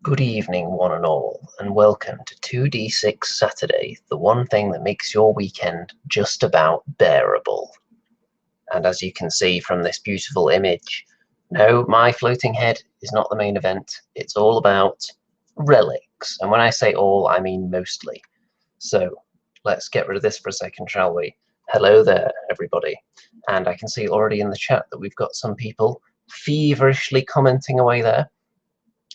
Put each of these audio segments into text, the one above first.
Good evening, one and all, and welcome to 2D6 Saturday, the one thing that makes your weekend just about bearable. And as you can see from this beautiful image, no, my floating head is not the main event. It's all about relics. And when I say all, I mean mostly. So let's get rid of this for a second, shall we? Hello there, everybody. And I can see already in the chat that we've got some people feverishly commenting away there.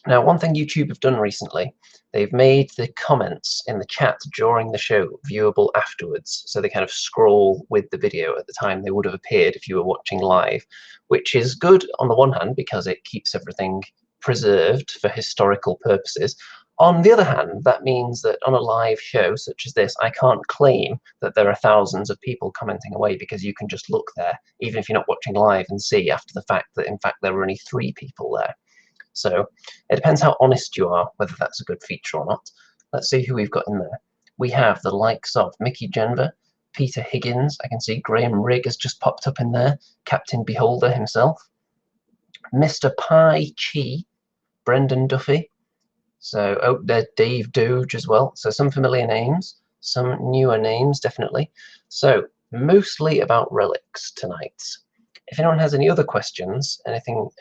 Now, one thing YouTube have done recently, they've made the comments in the chat during the show viewable afterwards. So they kind of scroll with the video at the time they would have appeared if you were watching live, which is good on the one hand because it keeps everything preserved for historical purposes. On the other hand, that means that on a live show such as this, I can't claim that there are thousands of people commenting away because you can just look there, even if you're not watching live, and see after the fact that in fact there were only 3 people there. So it depends how honest you are, whether that's a good feature or not. Let's see who we've got in there. We have the likes of Mickey Genver, Peter Higgins. I can see Graham Rigg has just popped up in there. Captain Beholder himself. Mr. Pai Chi, Brendan Duffy. So, oh, there's Dave Doge as well. So some familiar names, some newer names, definitely. So mostly about relics tonight. If anyone has any other questions,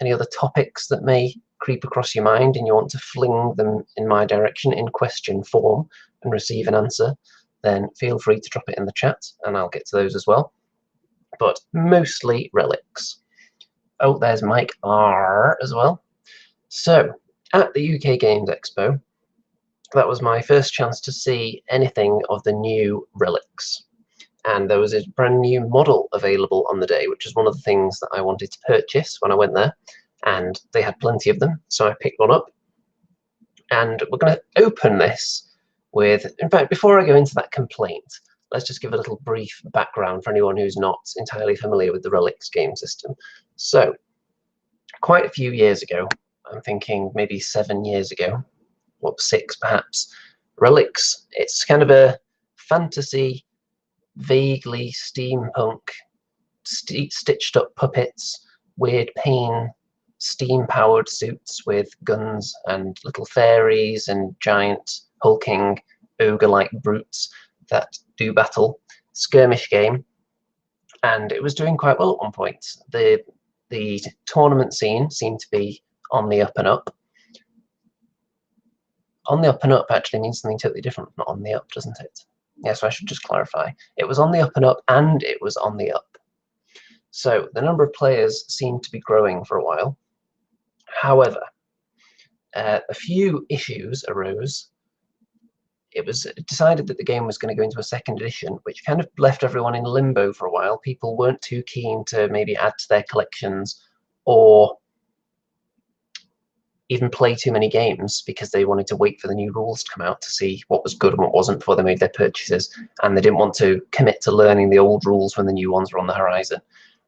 any other topics that may creep across your mind and you want to fling them in my direction in question form and receive an answer, then feel free to drop it in the chat and I'll get to those as well. But mostly relics. Oh, there's Mike R as well. So, at the UK Games Expo, that was my first chance to see anything of the new relics. And there was a brand new model available on the day, which is one of the things that I wanted to purchase when I went there. And they had plenty of them, so I picked one up. And we're going to open this with, in fact, before I go into that complaint, let's just give a little brief background for anyone who's not entirely familiar with the Relics game system. So, quite a few years ago, I'm thinking maybe 7 years ago, or 6 perhaps, Relics, it's kind of a fantasy, vaguely steampunk, stitched up puppets, weird pain, steam-powered suits with guns and little fairies and giant hulking ogre-like brutes that do battle. Skirmish game, and it was doing quite well at one point. The tournament scene seemed to be on the up and up. On the up and up actually means something totally different from on the up, doesn't it? Yeah, so I should just clarify. It was on the up and up, and it was on the up. So the number of players seemed to be growing for a while. However, a few issues arose. It was decided that the game was going to go into a second edition, which kind of left everyone in limbo for a while. People weren't too keen to maybe add to their collections or even play too many games because they wanted to wait for the new rules to come out to see what was good and what wasn't before they made their purchases, and they didn't want to commit to learning the old rules when the new ones were on the horizon.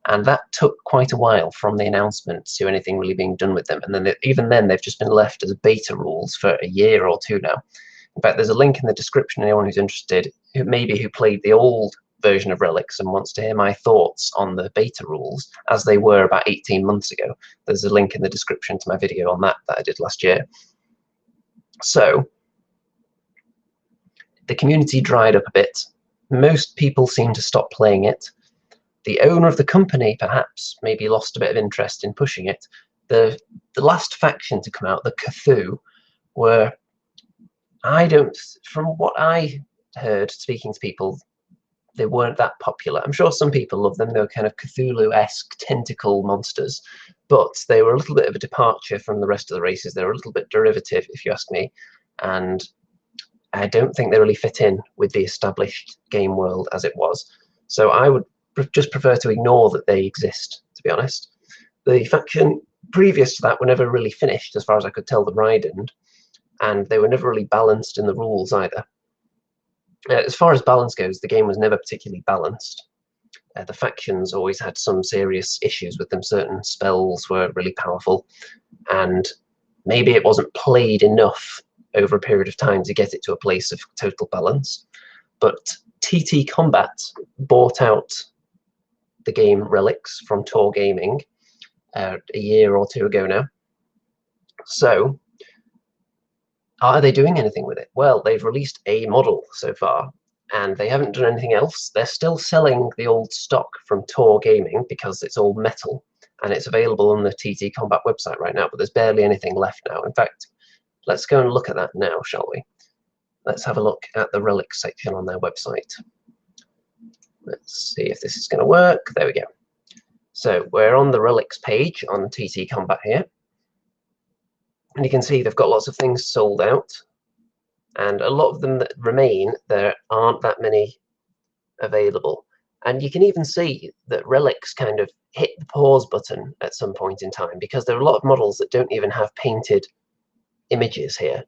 And that took quite a while from the announcement to anything really being done with them. And then even then, they've just been left as beta rules for a year or two now. In fact, there's a link in the description, anyone who's interested, who played the old version of Relics and wants to hear my thoughts on the beta rules as they were about 18 months ago. There's a link in the description to my video on that I did last year. So the community dried up a bit. Most people seemed to stop playing it. The owner of the company perhaps maybe lost a bit of interest in pushing it. The last faction to come out, the Cthulhu, were, from what I heard speaking to people, they weren't that popular. I'm sure some people love them. They were kind of Cthulhu-esque tentacle monsters, but they were a little bit of a departure from the rest of the races. They were a little bit derivative, if you ask me, and I don't think they really fit in with the established game world as it was. So I would just prefer to ignore that they exist, to be honest. The faction previous to that were never really finished, as far as I could tell, the Rydend, and they were never really balanced in the rules either. As far as balance goes, the game was never particularly balanced. The factions always had some serious issues with them. Certain spells were really powerful, and maybe it wasn't played enough over a period of time to get it to a place of total balance. But TT Combat bought out the game Relics from Tor Gaming a year or two ago now. So Are they doing anything with it? Well, they've released a model so far, and they haven't done anything else. They're still selling the old stock from Tor Gaming because it's all metal, and it's available on the TT Combat website right now, but there's barely anything left now. In fact, let's go and look at that now, shall we? Let's have a look at the Relics section on their website. Let's see if this is going to work. There we go. So we're on the Relics page on TT Combat here. And you can see they've got lots of things sold out. And a lot of them that remain, there aren't that many available. And you can even see that Relics kind of hit the pause button at some point in time, because there are a lot of models that don't even have painted images here.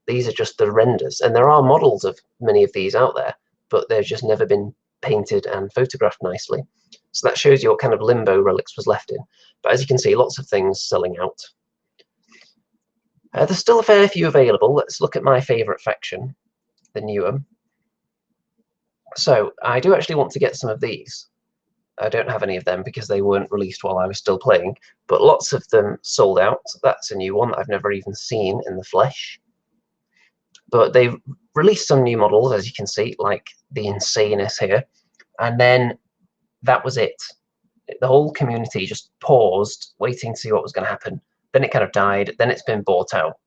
These are just the renders. And there are models of many of these out there, but they've just never been painted and photographed nicely. So that shows you what kind of limbo Relics was left in. But as you can see, lots of things selling out. There's still a fair few available. Let's look at my favourite faction, the Newham. So I do actually want to get some of these. I don't have any of them because they weren't released while I was still playing, but lots of them sold out. That's a new one that I've never even seen in the flesh. But they've released some new models, as you can see, like the Insanus here, and then that was it. The whole community just paused, waiting to see what was going to happen. Then it kind of died, then it's been bought out.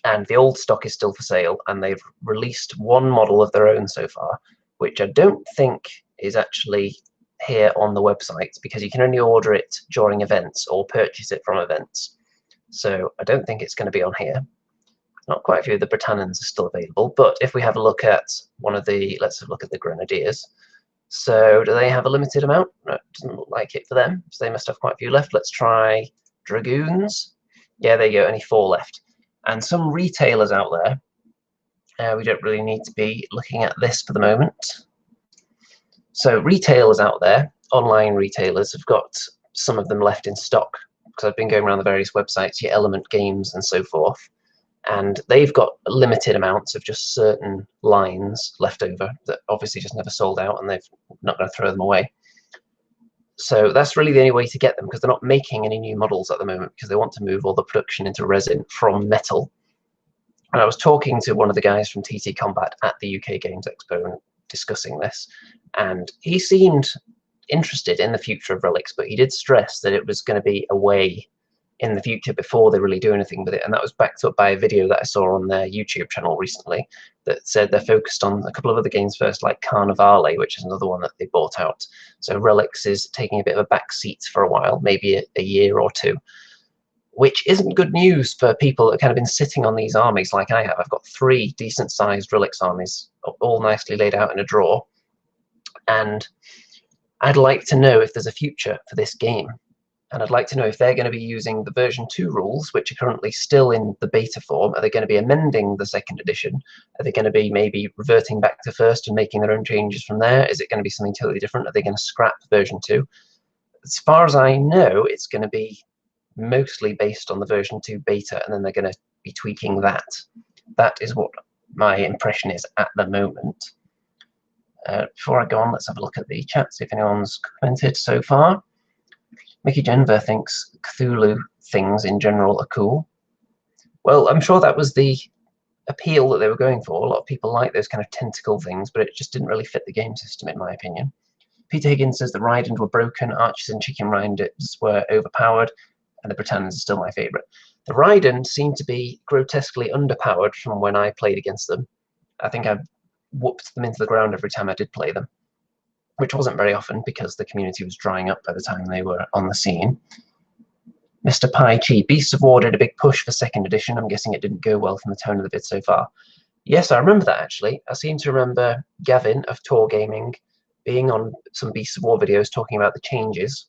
And the old stock is still for sale, and they've released one model of their own so far, which I don't think is actually here on the website, because you can only order it during events or purchase it from events. So I don't think it's going to be on here. Not quite a few of the Britanans are still available, but if we have a look at one of the, let's have a look at the Grenadiers. So do they have a limited amount? No, it doesn't look like it for them, so they must have quite a few left. Let's try Dragoons. Yeah, there you go, only 4 left. And some retailers out there, we don't really need to be looking at this for the moment. So retailers out there, online retailers, have got some of them left in stock, because I've been going around the various websites, your Element Games and so forth, and they've got limited amounts of just certain lines left over that obviously just never sold out, and they're not going to throw them away. So that's really the only way to get them, because they're not making any new models at the moment, because they want to move all the production into resin from metal. And I was talking to one of the guys from TT Combat at the UK Games Expo and discussing this, and he seemed interested in the future of Relics, but he did stress that it was going to be away in the future before they really do anything with it. And that was backed up by a video that I saw on their YouTube channel recently that said they're focused on a couple of other games first, like Carnivale, which is another one that they bought out. So Relics is taking a bit of a back seat for a while, maybe a year or two, which isn't good news for people that have kind of been sitting on these armies like I have. I've got 3 decent-sized Relics armies, all nicely laid out in a drawer, and I'd like to know if there's a future for this game. And I'd like to know if they're going to be using the version 2 rules, which are currently still in the beta form. Are they going to be amending the 2nd edition? Are they going to be maybe reverting back to 1st and making their own changes from there? Is it going to be something totally different? Are they going to scrap version 2? As far as I know, it's going to be mostly based on the version 2 beta, and then they're going to be tweaking that. That is what my impression is at the moment. Before I go on, let's have a look at the chat, see if anyone's commented so far. Mickey Denver thinks Cthulhu things in general are cool. Well, I'm sure that was the appeal that they were going for. A lot of people like those kind of tentacle things, but it just didn't really fit the game system, in my opinion. Peter Higgins says the Rydans were broken, Archers and Chicken Riders were overpowered, and the Britanans are still my favourite. The Rydans seem to be grotesquely underpowered from when I played against them. I think I whooped them into the ground every time I did play them, which wasn't very often because the community was drying up by the time they were on the scene. Mr. Pai Chi, Beasts of War did a big push for 2nd edition. I'm guessing it didn't go well from the tone of the vid so far. Yes, I remember that actually. I seem to remember Gavin of Tor Gaming being on some Beasts of War videos talking about the changes.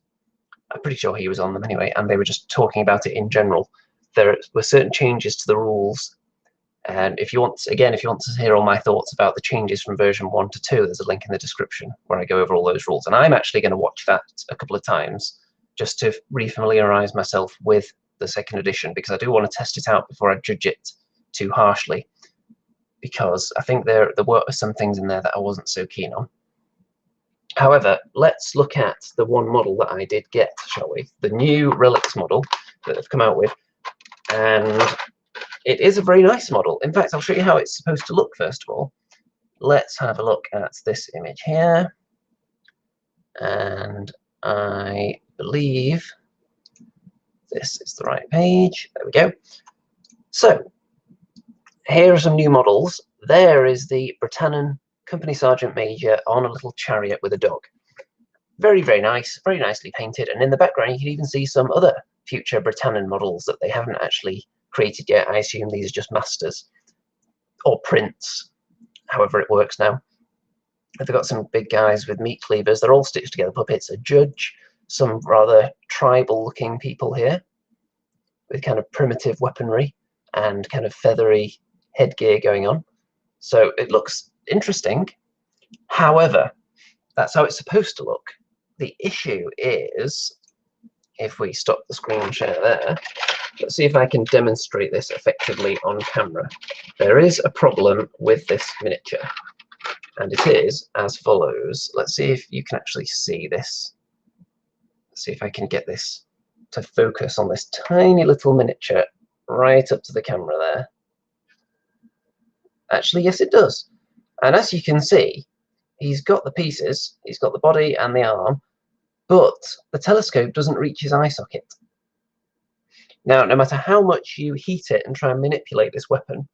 I'm pretty sure he was on them anyway, and they were just talking about it in general. There were certain changes to the rules. And if you want to hear all my thoughts about the changes from version 1 to 2, there's a link in the description where I go over all those rules. And I'm actually going to watch that a couple of times just to refamiliarize myself with the 2nd edition, because I do want to test it out before I judge it too harshly, because I think there were some things in there that I wasn't so keen on. However, let's look at the one model that I did get, shall we? The new Relics model that they've come out with. And It is a very nice model. In fact, I'll show you how it's supposed to look first of all. Let's have a look at this image here. And I believe this is the right page. There we go. So here are some new models. There is the Britanan Company Sergeant Major on a little chariot with a dog. Very, very nice, very nicely painted. And in the background, you can even see some other future Britanan models that they haven't actually created yet. I assume these are just masters or prints, however it works now. They've got some big guys with meat cleavers. They're all stitched together puppets, a judge, some rather tribal-looking people here with kind of primitive weaponry and kind of feathery headgear going on. So it looks interesting. However, that's how it's supposed to look. The issue is, if we stop the screen share there, let's see if I can demonstrate this effectively on camera. There is a problem with this miniature, and it is as follows. Let's see if you can actually see this. Let's see if I can get this to focus on this tiny little miniature right up to the camera there. Actually, yes, it does. And as you can see, he's got the pieces, he's got the body and the arm, but the telescope doesn't reach his eye socket. Now, no matter how much you heat it and try and manipulate this weapon,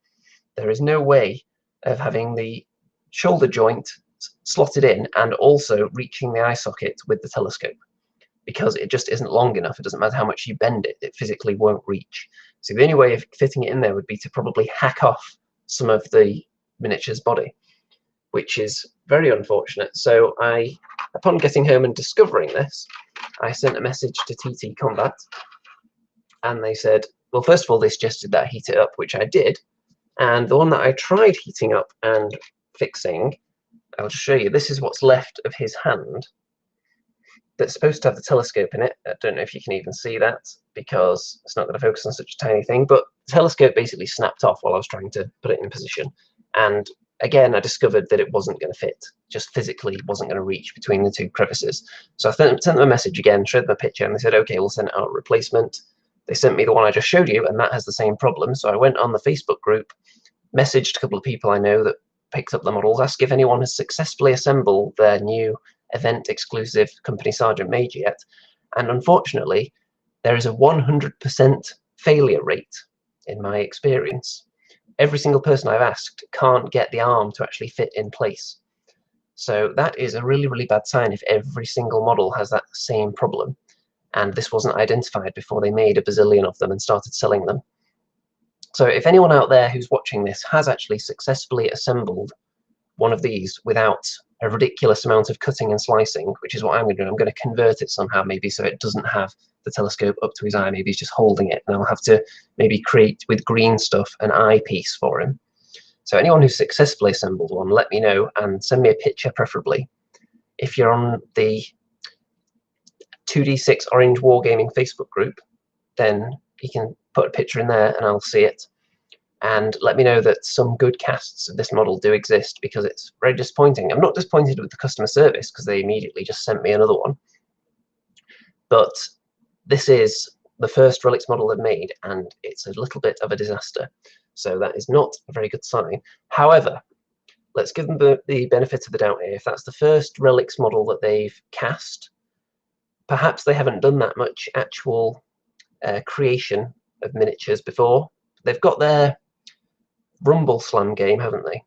there is no way of having the shoulder joint slotted in and also reaching the eye socket with the telescope, because it just isn't long enough. It doesn't matter how much you bend it, it physically won't reach. So the only way of fitting it in there would be to probably hack off some of the miniature's body, which is very unfortunate. So upon getting home and discovering this, I sent a message to TT Combat, and they said, well, first of all, they suggested that I heat it up, which I did. And the one that I tried heating up and fixing, I'll just show you. This is what's left of his hand that's supposed to have the telescope in it. I don't know if you can even see that because it's not going to focus on such a tiny thing, but the telescope basically snapped off while I was trying to put it in position. And again, I discovered that it wasn't going to fit, just physically wasn't going to reach between the two crevices. So I sent them a message again, showed them a picture, and they said, okay, we'll send out a replacement. They sent me the one I just showed you, and that has the same problem. So I went on the Facebook group, messaged a couple of people I know that picked up the models, asked if anyone has successfully assembled their new event-exclusive Company Sergeant Major yet. And unfortunately, there is a 100% failure rate in my experience. Every single person I've asked can't get the arm to actually fit in place. So that is a really, really bad sign if every single model has that same problem. And this wasn't identified before they made a bazillion of them and started selling them. So if anyone out there who's watching this has actually successfully assembled one of these without a ridiculous amount of cutting and slicing, which is what I'm going to do, I'm going to convert it somehow, maybe so it doesn't have the telescope up to his eye, maybe he's just holding it, and I'll have to maybe create with green stuff an eyepiece for him. So anyone who's successfully assembled one, let me know and send me a picture preferably. If you're on the 2D6 Orange Wargaming Facebook group, then you can put a picture in there and I'll see it. And let me know that some good casts of this model do exist, because it's very disappointing. I'm not disappointed with the customer service because they immediately just sent me another one. But this is the first Relics model they've made, and it's a little bit of a disaster. So that is not a very good sign. However, let's give them the benefit of the doubt here. If that's the first Relics model that they've cast, perhaps they haven't done that much actual creation of miniatures before. They've got their Rumble Slam game, haven't they?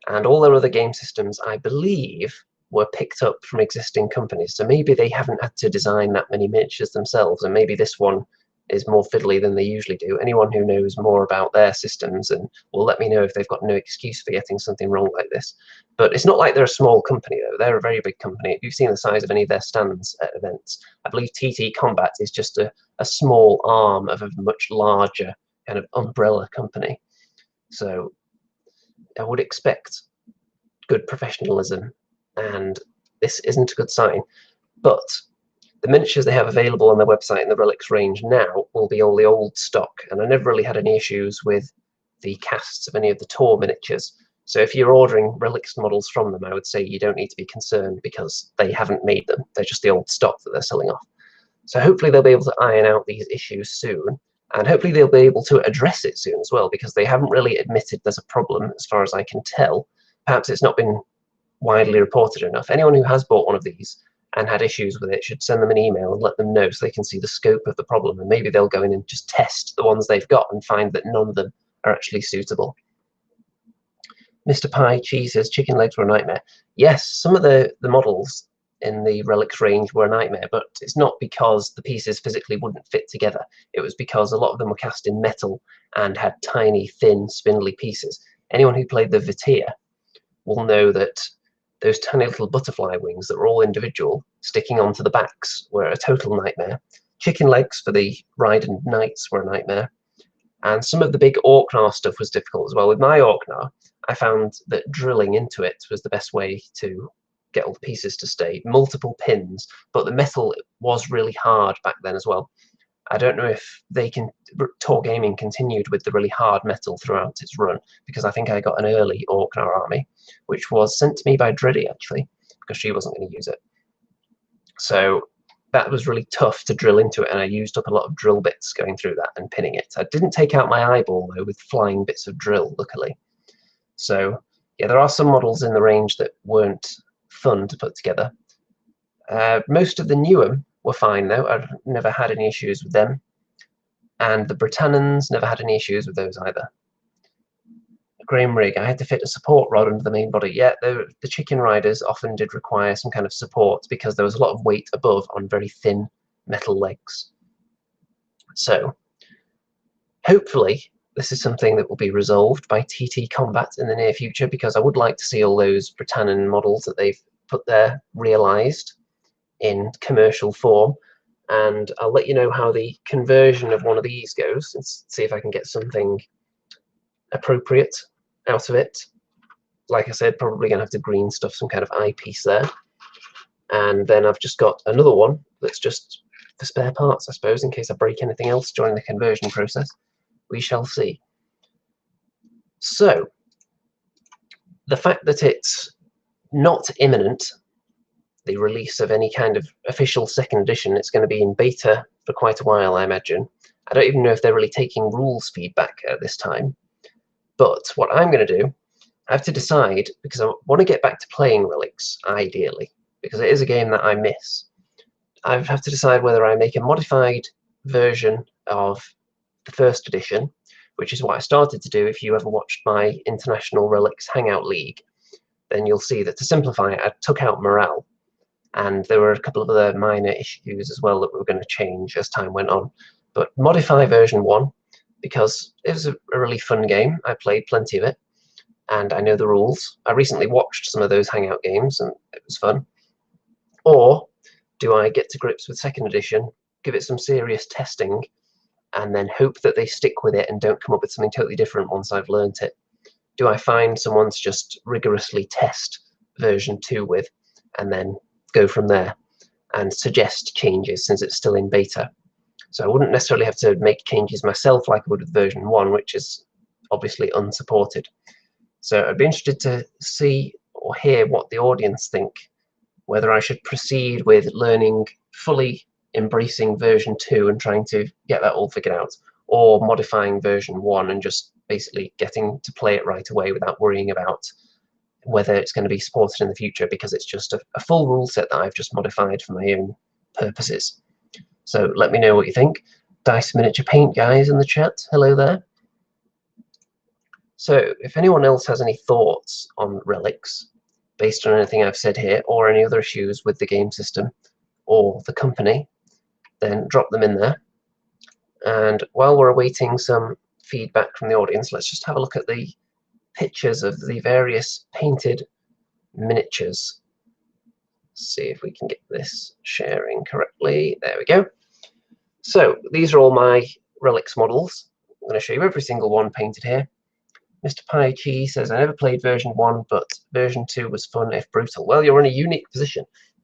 And all their other game systems, I believe, were picked up from existing companies. So maybe they haven't had to design that many miniatures themselves, and maybe this one is more fiddly than they usually do. Anyone who knows more about their systems and will let me know if they've got no excuse for getting something wrong like this. But it's not like they're a small company, though. They're a very big company. If you've seen the size of any of their stands at events, I believe TT Combat is just a small arm of a much larger kind of umbrella company. So I would expect good professionalism, and this isn't a good sign. But the miniatures they have available on their website in the Relics range now will be all the old stock, and I never really had any issues with the casts of any of the tour miniatures. So if you're ordering Relics models from them, I would say you don't need to be concerned because they haven't made them. They're just the old stock that they're selling off. So hopefully they'll be able to iron out these issues soon, And hopefully they'll be able to address it soon as well, because they haven't really admitted there's a problem as far as I can tell. Perhaps it's not been widely reported enough. Anyone who has bought one of these and had issues with it should send them an email and let them know so they can see the scope of the problem, and maybe they'll go in and just test the ones they've got and find that none of them are actually suitable. Mr. Pie Cheese says chicken legs were a nightmare. Yes, some of the models in the Relics range were a nightmare, but it's not because the pieces physically wouldn't fit together. It was because a lot of them were cast in metal and had tiny, thin, spindly pieces. Anyone who played the Vitia will know that those tiny little butterfly wings that were all individual, sticking onto the backs, were a total nightmare. Chicken legs for the Ride Knights were a nightmare. And some of the big Orknar stuff was difficult as well. With my Orknar, I found that drilling into it was the best way to get all the pieces to stay. Multiple pins, but the metal was really hard back then as well. I don't know if Tor Gaming continued with the really hard metal throughout its run, because I think I got an early Orknar army, which was sent to me by Dreddy, actually, because she wasn't going to use it. So that was really tough to drill into it, and I used up a lot of drill bits going through that and pinning it. I didn't take out my eyeball, though, with flying bits of drill, luckily. So, yeah, there are some models in the range that weren't fun to put together. Most of the Newham were fine, though. I've never had any issues with them. And the Britanans, never had any issues with those either. Graham Rig, I had to fit a support rod under the main body. Yeah, the chicken riders often did require some kind of support because there was a lot of weight above on very thin metal legs. So, hopefully, this is something that will be resolved by TT Combat in the near future, because I would like to see all those Britanan models that they've put there realised in commercial form. And I'll let you know how the conversion of one of these goes and see if I can get something appropriate out of it. Like I said, probably going to have to green stuff some kind of eyepiece there. And then I've just got another one that's just for spare parts, I suppose, in case I break anything else during the conversion process. We shall see. So, the fact that it's not imminent, the release of any kind of official second edition, it's going to be in beta for quite a while, I imagine. I don't even know if they're really taking rules feedback at this time. But what I'm going to do, I have to decide, because I want to get back to playing Relics, ideally, because it is a game that I miss. I have to decide whether I make a modified version of the first edition, which is what I started to do. If you ever watched my International Relics Hangout League, then you'll see that to simplify it, I took out morale, and there were a couple of other minor issues as well that we were going to change as time went on. But modify version 1, because it was a really fun game. I played plenty of it, and I know the rules. I recently watched some of those Hangout games, and it was fun. Or do I get to grips with second edition, give it some serious testing, and then hope that they stick with it and don't come up with something totally different once I've learnt it? Do I find someone to just rigorously test version 2 with, and then go from there and suggest changes since it's still in beta? So I wouldn't necessarily have to make changes myself like I would with version 1, which is obviously unsupported. So I'd be interested to see or hear what the audience think, whether I should proceed with learning fully embracing version 2 and trying to get that all figured out, or modifying version 1 and just basically getting to play it right away without worrying about whether it's going to be supported in the future, because it's just a full rule set that I've just modified for my own purposes. So let me know what you think. Dice Miniature Paint guys in the chat, hello there. So if anyone else has any thoughts on Relics, based on anything I've said here, or any other issues with the game system or the company, then drop them in there. And while we're awaiting some feedback from the audience, let's just have a look at the pictures of the various painted miniatures. See if we can get this sharing correctly. There we go. So these are all my Relics models. I'm going to show you every single one painted here. Mr. Pie Cheese says, I never played version 1, but version 2 was fun if brutal. Well, you're in a unique position.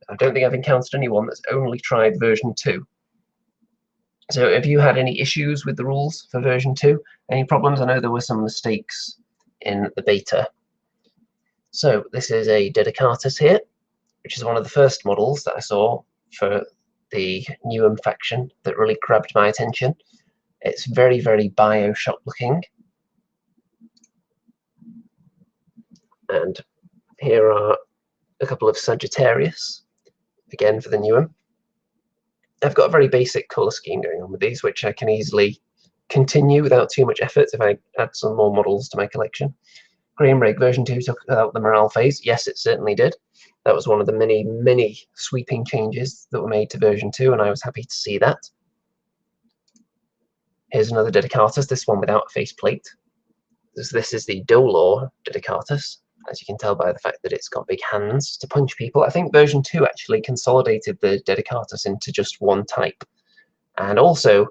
I don't think I've encountered anyone that's only tried version 2. So have you had any issues with the rules for version 2? Any problems? I know there were some mistakes in the beta. So this is a Dedicatus here, which is one of the first models that I saw for the Newham faction that really grabbed my attention. It's very, very Bioshock looking. And here are a couple of Sagittarius, again for the new one. I've got a very basic colour scheme going on with these, which I can easily continue without too much effort if I add some more models to my collection. Green Rig version 2 took out the morale phase. Yes, it certainly did. That was one of the many, many sweeping changes that were made to version 2, and I was happy to see that. Here's another Dedicatus, this one without a faceplate. This is the Dolor Dedicatus, as you can tell by the fact that it's got big hands to punch people. I think version 2 actually consolidated the Dedicatus into just one type. And also,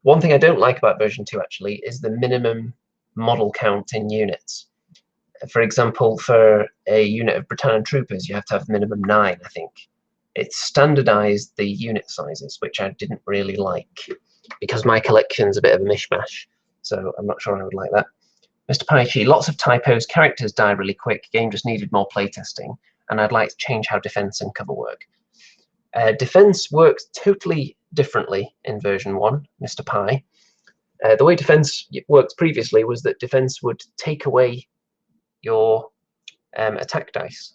one thing I don't like about version 2 actually is the minimum model count in units. For example, for a unit of Britanan troopers, you have to have minimum 9, I think. It standardized the unit sizes, which I didn't really like, because my collection's a bit of a mishmash, so I'm not sure I would like that. Mr. Paichi, lots of typos, characters die really quick, game just needed more playtesting, and I'd like to change how defense and cover work. Defense works totally differently in version 1, Mr. Pi. The way defense worked previously was that defense would take away your attack dice.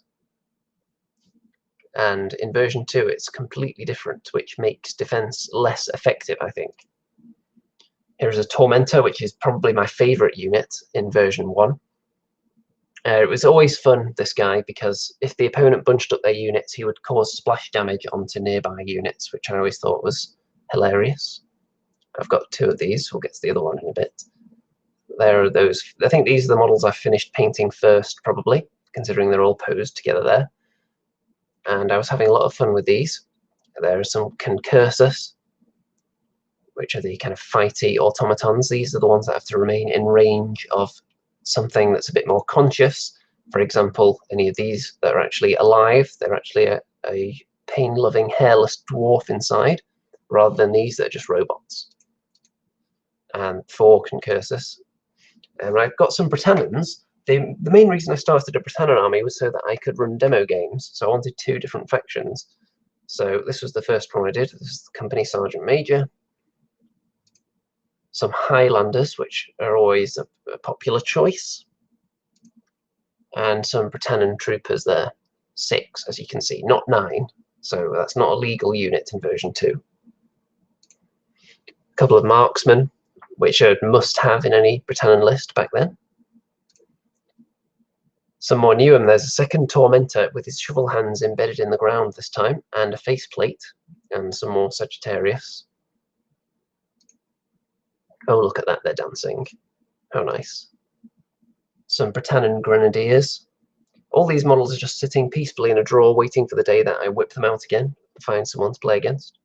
And in version 2 it's completely different, which makes defense less effective, I think. Here's a Tormentor, which is probably my favorite unit in version 1. It was always fun, this guy, because if the opponent bunched up their units, he would cause splash damage onto nearby units, which I always thought was hilarious. I've got 2 of these. We'll get to the other one in a bit. There are those. I think these are the models I finished painting first, probably, considering they're all posed together there. And I was having a lot of fun with these. There are some Concursus, which are the kind of fighty automatons. These are the ones that have to remain in range of something that's a bit more conscious. For example, any of these that are actually alive, they're actually a pain-loving, hairless dwarf inside, rather than these that are just robots. And 4 Concursus. And I've got some Britanans. The main reason I started a Britanan army was so that I could run demo games, so I wanted 2 different factions. So this was the first one I did. This is the Company Sergeant Major. Some Highlanders, which are always a popular choice. And some Britanan troopers there. 6, as you can see, not 9. So that's not a legal unit in version 2. A couple of marksmen, which are must-have in any Britanan list back then. Some more new, and there's a second Tormentor with his shovel hands embedded in the ground this time, and a faceplate, and some more Sagittarius. Oh, look at that, they're dancing. How nice. Some Britanan Grenadiers. All these models are just sitting peacefully in a drawer, waiting for the day that I whip them out again and find someone to play against.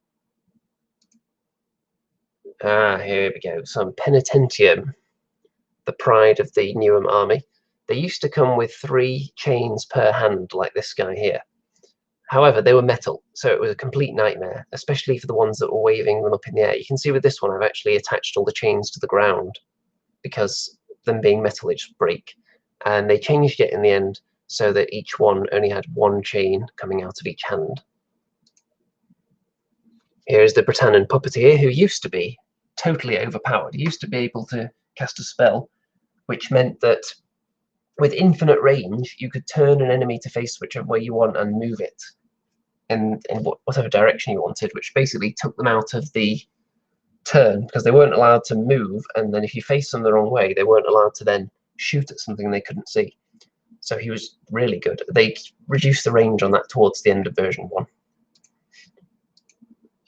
Ah, here we go. Some Penitentium, the pride of the Newham army. They used to come with 3 chains per hand, like this guy here. However, they were metal, so it was a complete nightmare, especially for the ones that were waving them up in the air. You can see with this one, I've actually attached all the chains to the ground, because them being metal, they just break. And they changed it in the end so that each one only had 1 chain coming out of each hand. Here's the Britanan Puppeteer, who used to be totally overpowered. He used to be able to cast a spell, which meant that with infinite range, you could turn an enemy to face whichever way you want and move it in whatever direction you wanted, which basically took them out of the turn, because they weren't allowed to move, and then if you faced them the wrong way, they weren't allowed to then shoot at something they couldn't see. So he was really good. They reduced the range on that towards the end of version 1.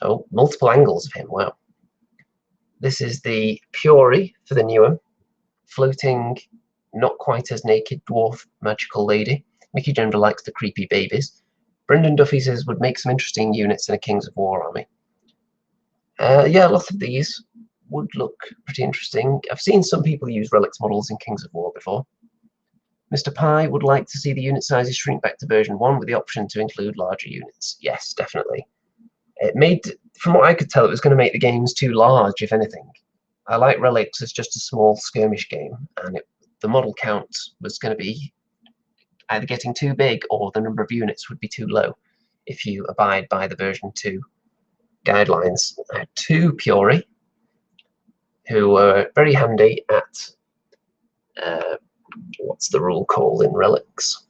Oh, multiple angles of him, wow. This is the Puri for the Newham, floating, not quite as naked dwarf magical lady. Mickey General likes the creepy babies. Brendan Duffy says would make some interesting units in a Kings of War army. Yeah, lots of these would look pretty interesting. I've seen some people use Relics models in Kings of War before. Mr. Pi would like to see the unit sizes shrink back to version 1 with the option to include larger units. Yes, definitely. It made, from what I could tell, it was going to make the games too large, if anything. I like Relics as just a small skirmish game, and the model count was going to be either getting too big or the number of units would be too low if you abide by the version 2 guidelines. I had 2 Puri. who were very handy at what's the rule called in Relics?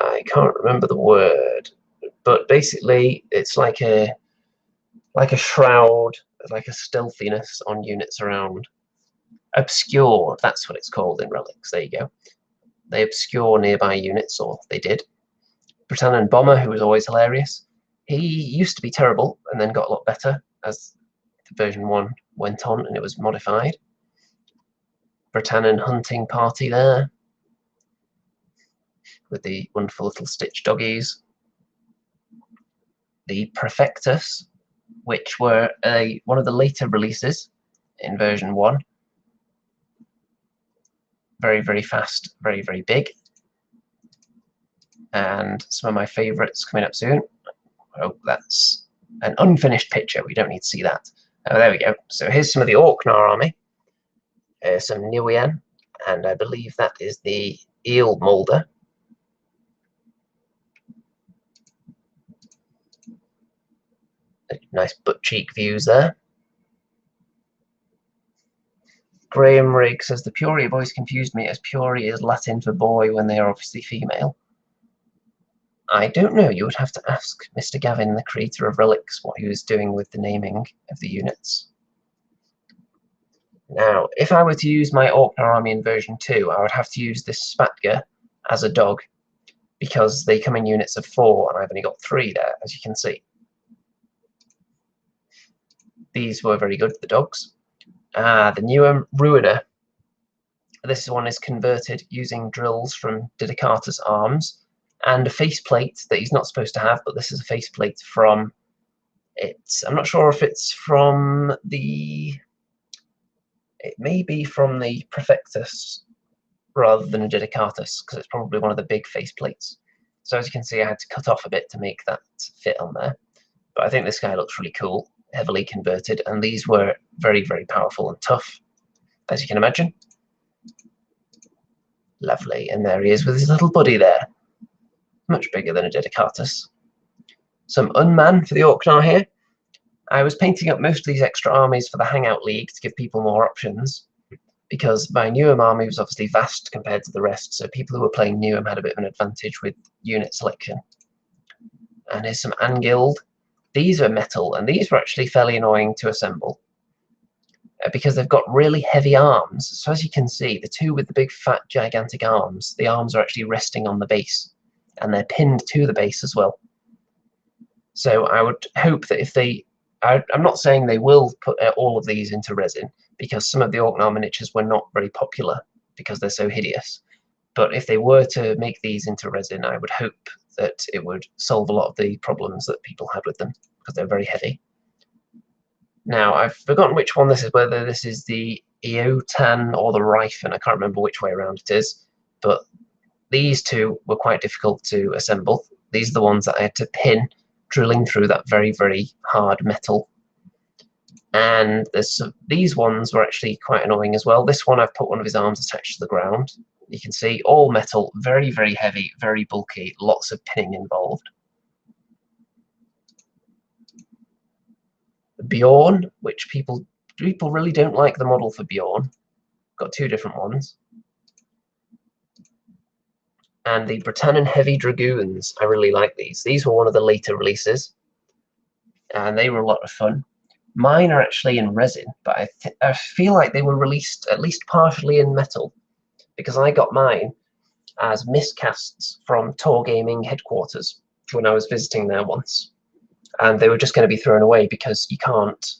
I can't remember the word, but basically it's like a shroud, like a stealthiness on units around. Obscure, that's what it's called in Relics. There you go. They obscure nearby units, or they did. Britanan Bomber, who was always hilarious. He used to be terrible and then got a lot better as the version 1 went on and it was modified. Britanan Hunting Party there with the wonderful little Stitch doggies. The Prefectus, which were one of the later releases in version 1. Very, very fast, very, very big. And some of my favourites coming up soon. Oh, that's an unfinished picture. We don't need to see that. Oh, there we go. So here's some of the Orknar army. Some Niuyan, and I believe that is the Eel Molder. Nice butt cheek views there. Graham Rigg says the Peoria boys confused me, as Peoria is Latin for boy when they are obviously female. I don't know. You would have to ask Mr. Gavin, the creator of Relics, what he was doing with the naming of the units. Now, if I were to use my Orknar army in version 2, I would have to use this Spatga as a dog, because they come in units of 4, and I've only got 3 there, as you can see. These were very good, the dogs. The newer Ruiner. This one is converted using drills from Didicata's arms, and a faceplate that he's not supposed to have, but this is a faceplate from I'm not sure if it's from it may be from the Prefectus rather than a Didicata's, because it's probably one of the big faceplates. So as you can see, I had to cut off a bit to make that fit on there. But I think this guy looks really cool, heavily converted, and these were very, very powerful and tough, as you can imagine. Lovely, and there he is with his little buddy there. Much bigger than a Didicata's. Some Unman for the Orknar here. I was painting up most of these extra armies for the Hangout League to give people more options, because my Newham army was obviously vast compared to the rest, so people who were playing Newham had a bit of an advantage with unit selection. And here's some Angild. These are metal, and these were actually fairly annoying to assemble, because they've got really heavy arms. So as you can see, the two with the big fat gigantic arms, the arms are actually resting on the base, and they're pinned to the base as well. So I would hope that if I'm not saying they will put all of these into resin, because some of the Orknar miniatures were not very popular because they're so hideous. But if they were to make these into resin, I would hope that it would solve a lot of the problems that people had with them, because they're very heavy. Now, I've forgotten which one this is, whether this is the Eotan or the Rifen. I can't remember which way around it is, but these two were quite difficult to assemble. These are the ones that I had to pin, drilling through that very, very hard metal. And these ones were actually quite annoying as well. This one, I've put one of his arms attached to the ground. You can see all metal, very, very heavy, very bulky, lots of pinning involved. Bjorn, which people really don't like the model for Bjorn. Got 2 different ones. And the Britanan Heavy Dragoons, I really like these. These were one of the later releases, and they were a lot of fun. Mine are actually in resin, but I feel like they were released at least partially in metal, because I got mine as miscasts from Tor Gaming headquarters when I was visiting there once. And they were just going to be thrown away because you can't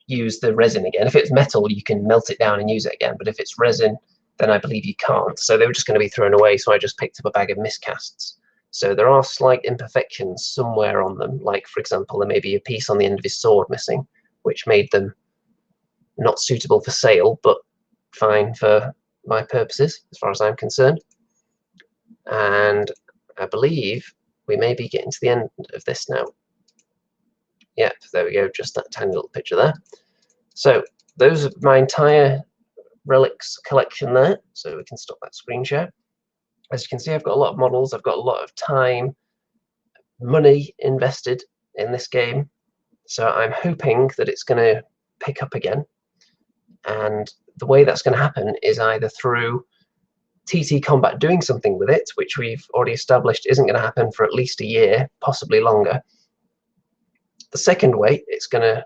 use the resin again. If it's metal, you can melt it down and use it again, but if it's resin, then I believe you can't. So they were just going to be thrown away, so I just picked up a bag of miscasts. So there are slight imperfections somewhere on them, like, for example, there may be a piece on the end of his sword missing, which made them not suitable for sale, but fine for my purposes, as far as I'm concerned. And I believe we may be getting to the end of this now. Yep, there we go, just that tiny little picture there. So those are my entire Relics collection there, so we can stop that screen share. As you can see, I've got a lot of models, I've got a lot of time, money invested in this game, so I'm hoping that it's going to pick up again. And the way that's going to happen is either through TT Combat doing something with it, which we've already established isn't going to happen for at least a year, possibly longer. The second way it's going to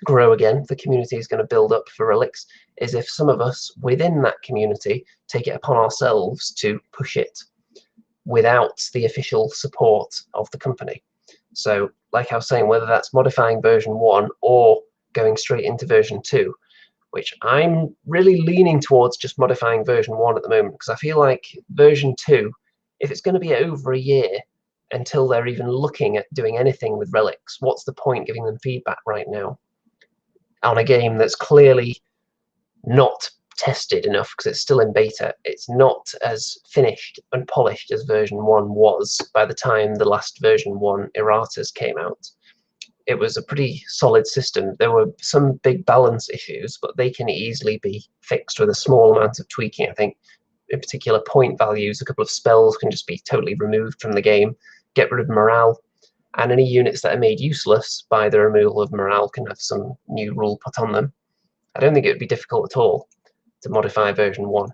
grow again, the community is going to build up for Relics, is if some of us within that community take it upon ourselves to push it without the official support of the company. So, like I was saying, whether that's modifying version 1 or going straight into version 2, which I'm really leaning towards just modifying version 1 at the moment, because I feel like version 2, if it's going to be over a year until they're even looking at doing anything with Relics, what's the point giving them feedback right now on a game that's clearly not tested enough because it's still in beta? It's not as finished and polished as version 1 was by the time the last version 1 erratas came out. It was a pretty solid system. There were some big balance issues, but they can easily be fixed with a small amount of tweaking. I think in particular point values, a couple of spells can just be totally removed from the game, get rid of morale, and any units that are made useless by the removal of morale can have some new rule put on them. I don't think it would be difficult at all to modify version 1,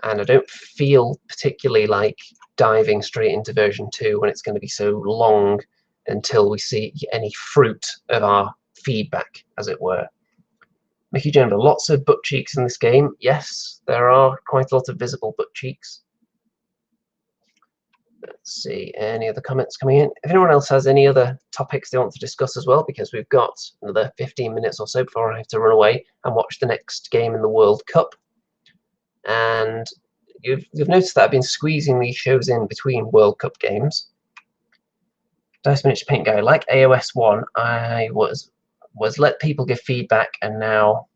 and I don't feel particularly like diving straight into version 2 when it's going to be so long until we see any fruit of our feedback, as it were. Mickey Jennifer, lots of butt cheeks in this game. Yes, there are quite a lot of visible butt cheeks. Let's see, any other comments coming in? If anyone else has any other topics they want to discuss as well, because we've got another 15 minutes or so before I have to run away and watch the next game in the World Cup. And you've noticed that I've been squeezing these shows in between World Cup games. Dice Miniature Paint Guy, like AOS 1, I was let people give feedback, and now,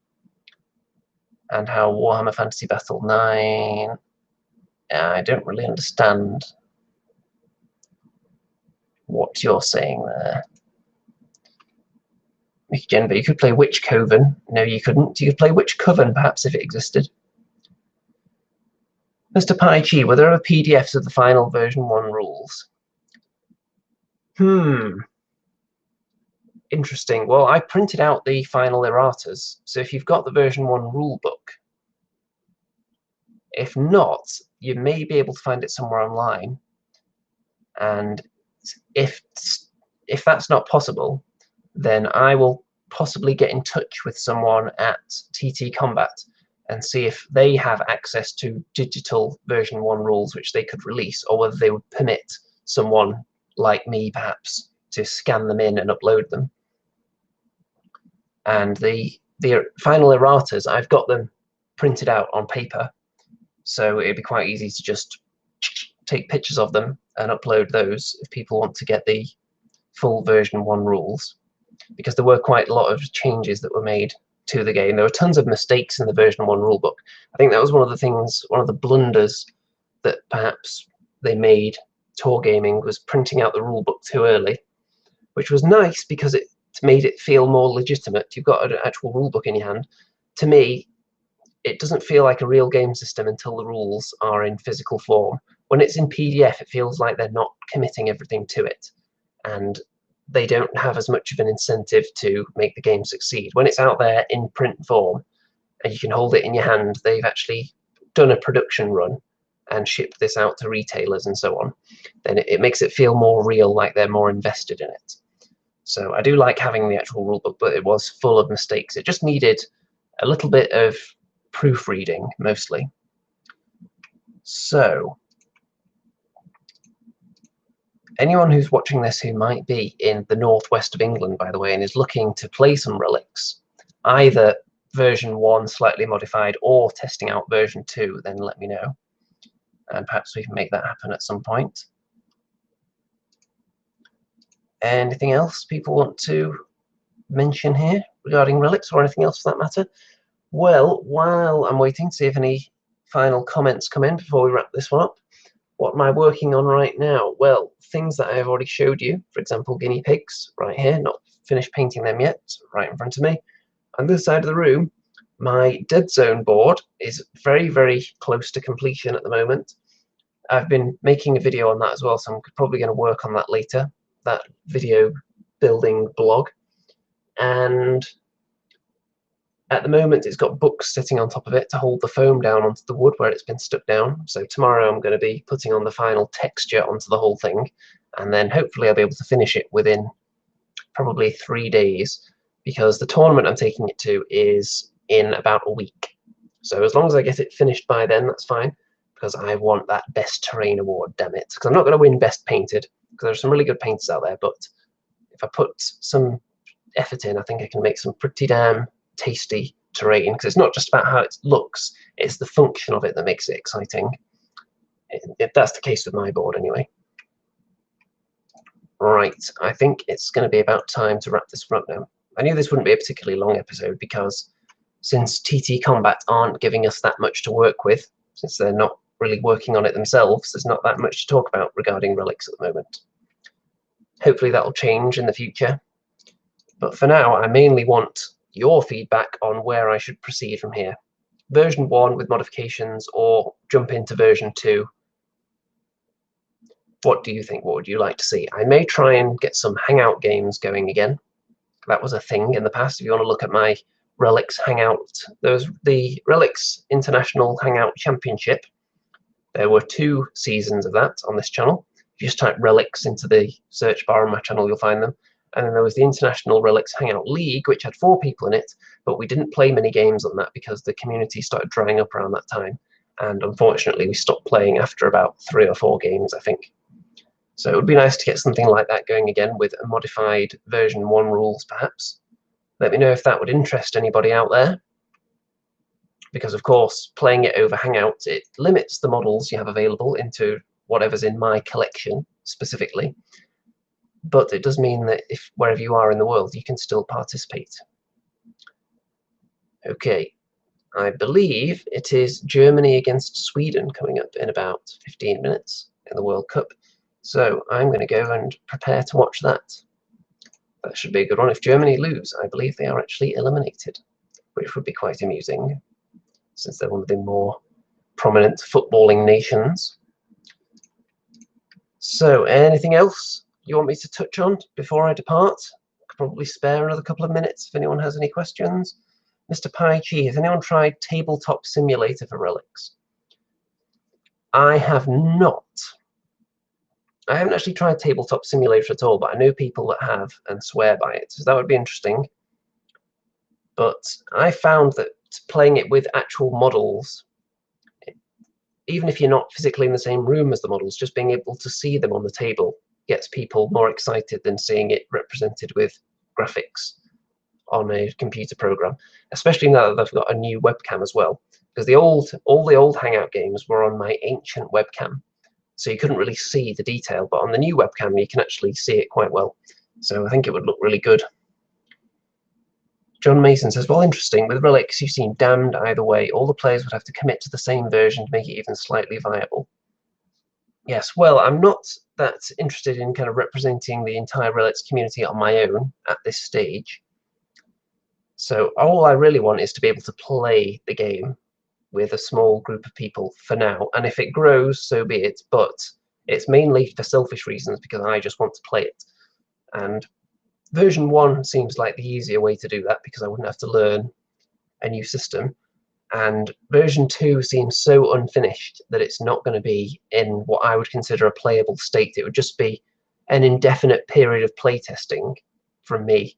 and how Warhammer Fantasy Battle 9, I don't really understand what you're saying there. Mickey Jennifer, you could play Witch Coven. No, you couldn't. You could play Witch Coven, perhaps, if it existed. Mr. Pai Chi, were there PDFs of the final version 1 rules? Interesting. Well, I printed out the final erratas, so if you've got the version 1 rulebook, if not, you may be able to find it somewhere online. And if that's not possible, then I will possibly get in touch with someone at TT Combat and see if they have access to digital version 1 rules which they could release, or whether they would permit someone like me, perhaps, to scan them in and upload them. And the final erratas, I've got them printed out on paper, so it'd be quite easy to just take pictures of them and upload those if people want to get the full version 1 rules, because there were quite a lot of changes that were made to the game. There were tons of mistakes in the version 1 rulebook. I think that was one of the things, one of the blunders that perhaps they made, Tor Gaming, was printing out the rulebook too early, which was nice because it made it feel more legitimate. You've got an actual rulebook in your hand. To me, it doesn't feel like a real game system until the rules are in physical form. When it's in PDF, it feels like they're not committing everything to it, and they don't have as much of an incentive to make the game succeed. When it's out there in print form and you can hold it in your hand, they've actually done a production run and shipped this out to retailers and so on, then it makes it feel more real, like they're more invested in it. So I do like having the actual rulebook, but it was full of mistakes. It just needed a little bit of proofreading, mostly. So anyone who's watching this who might be in the northwest of England, by the way, and is looking to play some Relics, either version 1 slightly modified or testing out version 2, then let me know, and perhaps we can make that happen at some point. Anything else people want to mention here regarding Relics, or anything else for that matter? Well, while I'm waiting to see if any final comments come in before we wrap this one up, what am I working on right now? Well, things that I have already showed you, for example, guinea pigs, right here, not finished painting them yet, right in front of me. On this side of the room, my Dead Zone board is very, very close to completion at the moment. I've been making a video on that as well, so I'm probably going to work on that later, that video building blog. and at the moment it's got books sitting on top of it to hold the foam down onto the wood where it's been stuck down. So tomorrow I'm going to be putting on the final texture onto the whole thing, and then hopefully I'll be able to finish it within probably 3 days, because the tournament I'm taking it to is in about a week. So as long as I get it finished by then, that's fine, because I want that best terrain award, damn it. Because I'm not going to win best painted, because there are some really good painters out there, but if I put some effort in, I think I can make some pretty damn tasty terrain, because it's not just about how it looks, it's the function of it that makes it exciting. That's the case with my board anyway. Right, I think it's going to be about time to wrap this one up now. I knew this wouldn't be a particularly long episode, because since TT Combat aren't giving us that much to work with, since they're not really working on it themselves, there's not that much to talk about regarding Relics at the moment. Hopefully that'll change in the future. But for now, I mainly want your feedback on where I should proceed from here. Version 1 with modifications, or jump into version 2. What do you think? What would you like to see? I may try and get some Hangout games going again. That was a thing in the past. If you want to look at my Relics Hangout, there was the Relics International Hangout Championship. There were 2 seasons of that on this channel. If you just type Relics into the search bar on my channel, you'll find them. And then there was the International Relics Hangout League, which had 4 people in it, but we didn't play many games on that because the community started drying up around that time. And unfortunately, we stopped playing after about 3 or 4 games, I think. So it would be nice to get something like that going again with a modified version 1 rules, perhaps. Let me know if that would interest anybody out there. Because, of course, playing it over Hangout, it limits the models you have available into whatever's in my collection, specifically. But it does mean that if wherever you are in the world, you can still participate. Okay, I believe it is Germany against Sweden coming up in about 15 minutes in the World Cup. So I'm going to go and prepare to watch that. That should be a good one. If Germany lose, I believe they are actually eliminated, which would be quite amusing, since they're one of the more prominent footballing nations. So, anything else you want me to touch on before I depart? I could probably spare another couple of minutes if anyone has any questions. Mr. Pai Chi, has anyone tried Tabletop Simulator for Relics? I have not. I haven't actually tried Tabletop Simulator at all, but I know people that have and swear by it, so that would be interesting. But I found that playing it with actual models, even if you're not physically in the same room as the models, just being able to see them on the table gets people more excited than seeing it represented with graphics on a computer program, especially now that they've got a new webcam as well. Because all the old Hangout games were on my ancient webcam, so you couldn't really see the detail, but on the new webcam you can actually see it quite well. So I think it would look really good. John Mason says, well, interesting. With Relics, you seem damned either way. All the players would have to commit to the same version to make it even slightly viable. Yes, well, I'm not that interested in kind of representing the entire Relics community on my own at this stage. So all I really want is to be able to play the game with a small group of people for now. And if it grows, so be it. But it's mainly for selfish reasons, because I just want to play it. And version 1 seems like the easier way to do that, because I wouldn't have to learn a new system. And version 2 seems so unfinished that it's not going to be in what I would consider a playable state. It would just be an indefinite period of playtesting from me,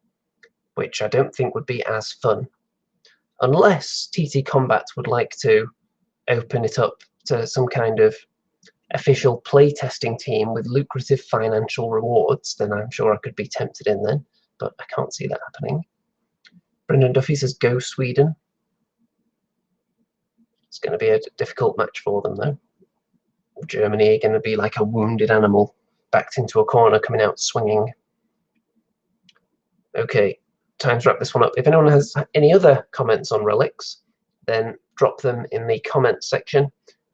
which I don't think would be as fun. Unless TT Combat would like to open it up to some kind of official playtesting team with lucrative financial rewards, then I'm sure I could be tempted in then, but I can't see that happening. Brendan Duffy says, go Sweden. It's going to be a difficult match for them, though. Germany are going to be like a wounded animal, backed into a corner, coming out swinging. Okay, time to wrap this one up. If anyone has any other comments on Relics, then drop them in the comments section,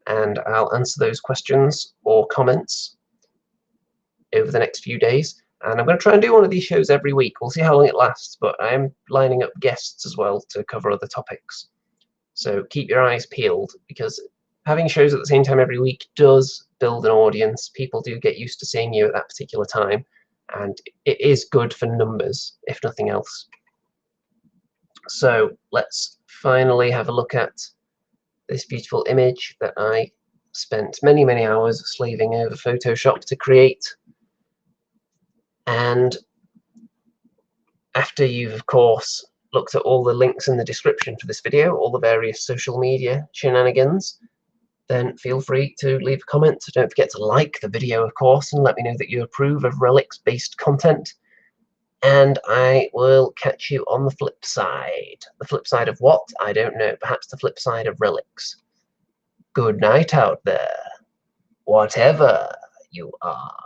and I'll answer those questions or comments over the next few days. And I'm going to try and do one of these shows every week. We'll see how long it lasts, but I am lining up guests as well to cover other topics. So keep your eyes peeled, because having shows at the same time every week does build an audience. People do get used to seeing you at that particular time, and it is good for numbers, if nothing else. So let's finally have a look at this beautiful image that I spent many, many hours slaving over Photoshop to create. And after you've, of course, looked at all the links in the description for this video, all the various social media shenanigans, then feel free to leave a comment. Don't forget to like the video, of course, and let me know that you approve of Relics-based content. And I will catch you on the flip side. The flip side of what? I don't know. Perhaps the flip side of Relics. Good night out there, whatever you are.